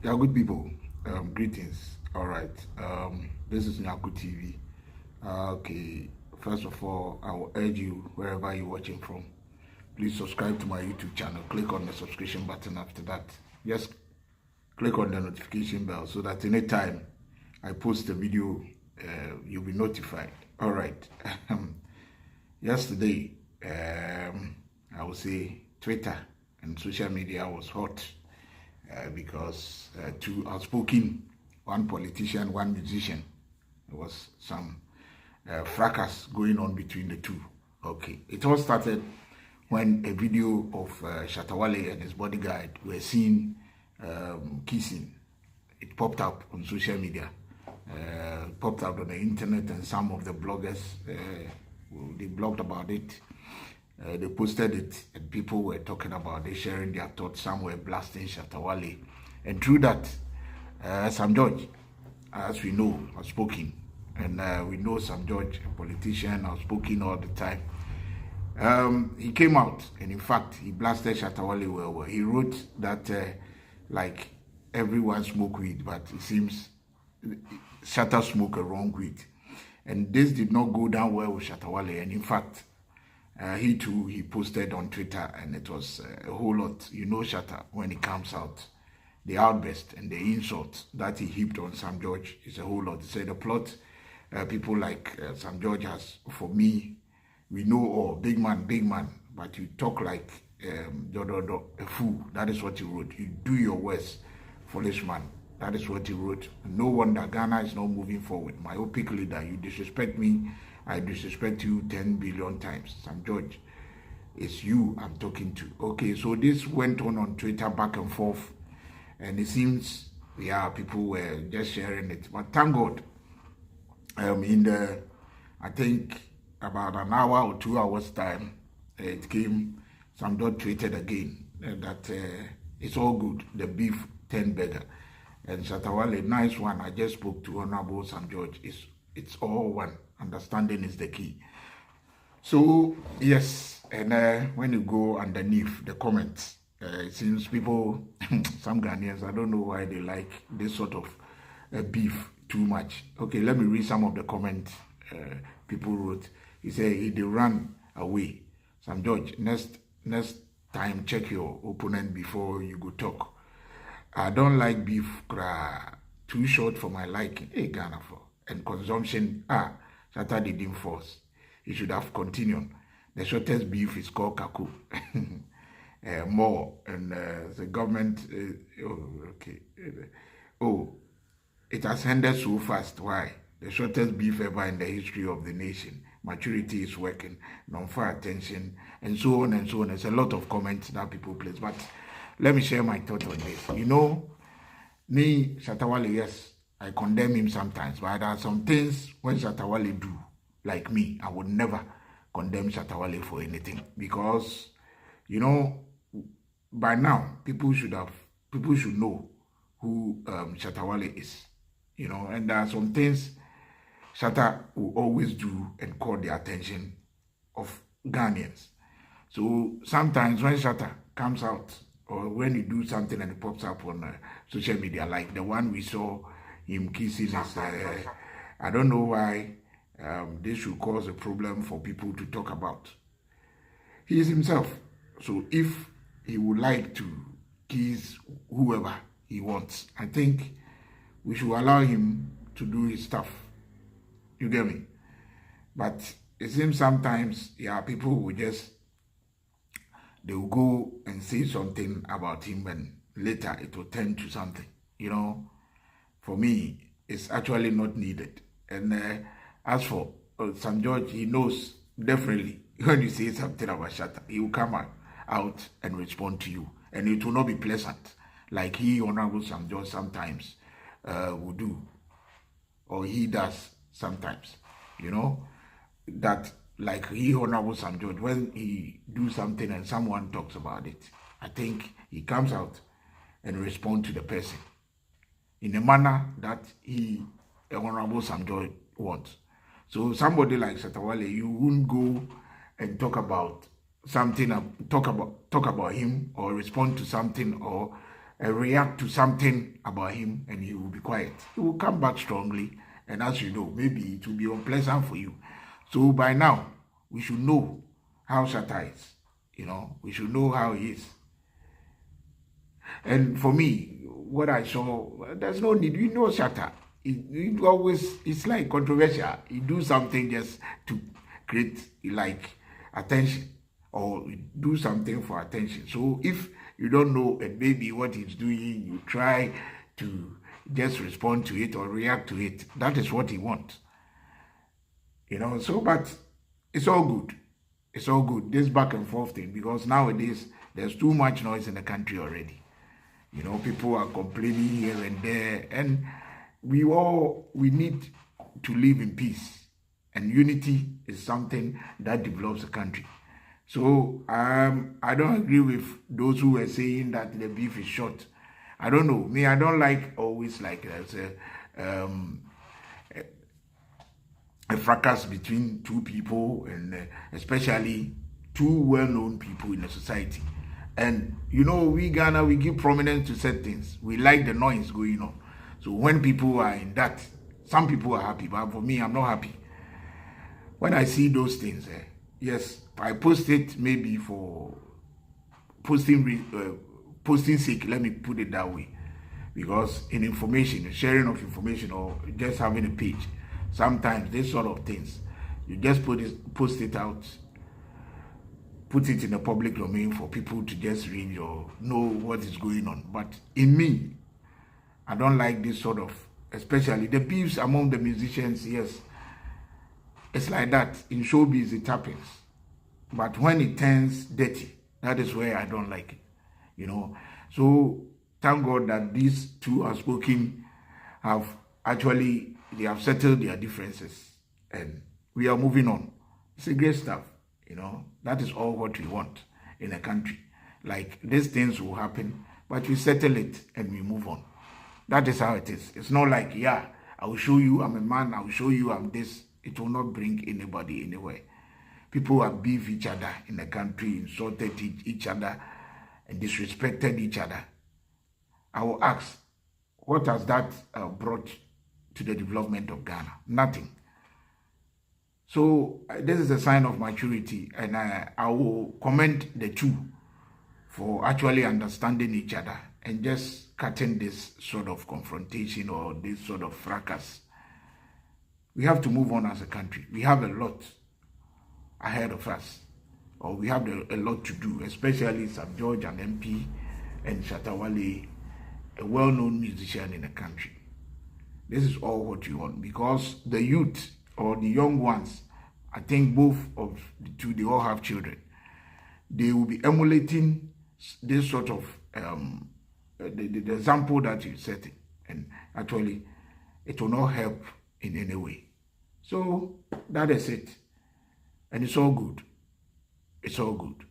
Yeah, good people. Greetings. All right. This is Nyaku TV. Okay. First of all, I will urge you wherever you're watching from, please subscribe to my YouTube channel. Click on the subscription button after that. Just click on the notification bell so that anytime I post a video, you'll be notified. All right. Yesterday, I would say Twitter and social media was hot. Because two outspoken, one politician, one musician. There was some fracas going on between the two. Okay, it all started when a video of Shatta Wale and his bodyguard were seen kissing. It popped up on social media, popped up on the internet, and some of the bloggers they blogged about it. They posted it and people were talking about it, sharing their thoughts. Some were blasting Shatta Wale. And through that, Sam George, as we know, outspoken. And we know Sam George, a politician, outspoken all the time. He came out and in fact, he blasted Shatta Wale well. He wrote that like everyone smoke weed, but it seems Shatta smoked a wrong weed. And this did not go down well with Shatta Wale. And in fact, he too, he posted on Twitter and it was a whole lot. You know Shatta, when he comes out, the outburst and the insult that he heaped on Sam George is a whole lot. He said the plot, people like Sam George has, for me, we know all, big man, but you talk like a fool. That is what he wrote. You do your worst, foolish man. That is what he wrote. No wonder Ghana is not moving forward. Myopic leader, you disrespect me, I disrespect you 10 billion times. Sam George, it's you I'm talking to. Okay, so this went on Twitter back and forth. And it seems, yeah, people were just sharing it. But thank God, I think about an hour or 2 hours time, it came, Sam George tweeted again that it's all good. The beef 10 beggar. And Shatta Wale, nice one. I just spoke to Honorable Sam George. It's all one. Understanding is the key. So, yes, and when you go underneath the comments, it seems people, some Ghanaians, I don't know why they like this sort of beef too much. Okay, let me read some of the comments people wrote. He said, they run away. Sam George, next time, check your opponent before you go talk. I don't like beef, too short for my liking. Hey, Ghana for. And consumption, Shatta didn't force. He should have continued. The shortest beef is called Kaku. More. And the government, it has ended so fast. Why? The shortest beef ever in the history of the nation. Maturity is working, non-fair attention, and so on and so on. There's a lot of comments that people place. But let me share my thought on this. You know, me, Shatta Wale, yes, I condemn him sometimes, but there are some things when Shatta Wale do, like me, I would never condemn Shatta Wale for anything. Because, you know, by now, people should know who Shatta Wale is. You know, and there are some things Shatta will always do and call the attention of Ghanaians. So sometimes when Shatta comes out, or when you do something and it pops up on social media, like the one we saw him kissing his, I don't know why this should cause a problem for people to talk about. He is himself. So if he would like to kiss whoever he wants, I think we should allow him to do his stuff. You get me? But it seems sometimes, yeah, people will just, they will go and say something about him and later it will turn to something. You know, for me, it's actually not needed. And as for Sam George, he knows definitely when you say something about Shatta, he will come out and respond to you. And it will not be pleasant, like he, Honorable Sam George, sometimes will do. Or he does sometimes, you know, that like he, Honorable Sam George, when he do something and someone talks about it, I think he comes out and responds to the person in a manner that he, Honorable Sam George, wants. So somebody like Shatta Wale, you wouldn't go and talk about something, talk about him or respond to something or react to something about him and he will be quiet. He will come back strongly, and as you know, maybe it will be unpleasant for you. So by now, we should know how Shatta is. We should know how he is. And for me, what I saw, there's no need. You know Shatta. It always, it's like controversial. He do something just to create like attention, or do something for attention. So if you don't know and maybe what he's doing, you try to just respond to it or react to it. That is what he wants. So, but it's all good. It's all good, this back and forth thing, because nowadays there's too much noise in the country already. People are complaining here and there, and we need to live in peace, and unity is something that develops a country. So I don't agree with those who were saying that the beef is short. I don't know. Me, I don't like always like a fracas between two people, and especially two well-known people in a society. And we Ghana, we give prominence to certain things. We like the noise going on. So when people are in that, some people are happy, but for me, I'm not happy. When I see those things, yes, I post it maybe for posting sake, let me put it that way. Because in information, sharing of information, or just having a page, sometimes this sort of things, you just post it out, put it in the public domain for people to just read or know what is going on. But in me, I don't like this sort of, especially the beefs among the musicians. Yes, it's like that. In showbiz, it happens. But when it turns dirty, that is where I don't like it. So thank God that these two outspoken have actually, they have settled their differences, and we are moving on. It's a great stuff. That is all what we want in a country. Like, these things will happen, but we settle it and we move on. That is how it is. It's not like, yeah, I will show you I'm a man, I will show you I'm this. It will not bring anybody anywhere. People have beefed each other in the country, insulted each other, and disrespected each other. I will ask, what has that brought to the development of Ghana? Nothing. So this is a sign of maturity, and I will commend the two for actually understanding each other and just cutting this sort of confrontation or this sort of fracas. We have to move on as a country. We have a lot ahead of us, or we have a lot to do, especially Sam George, an MP, and Shatta Wale, a well-known musician in the country. This is all what you want, because the youth or the young ones, I think both of the two, they all have children. They will be emulating this sort of the example that you set, and actually it will not help in any way. So that is it, and it's all good. It's all good.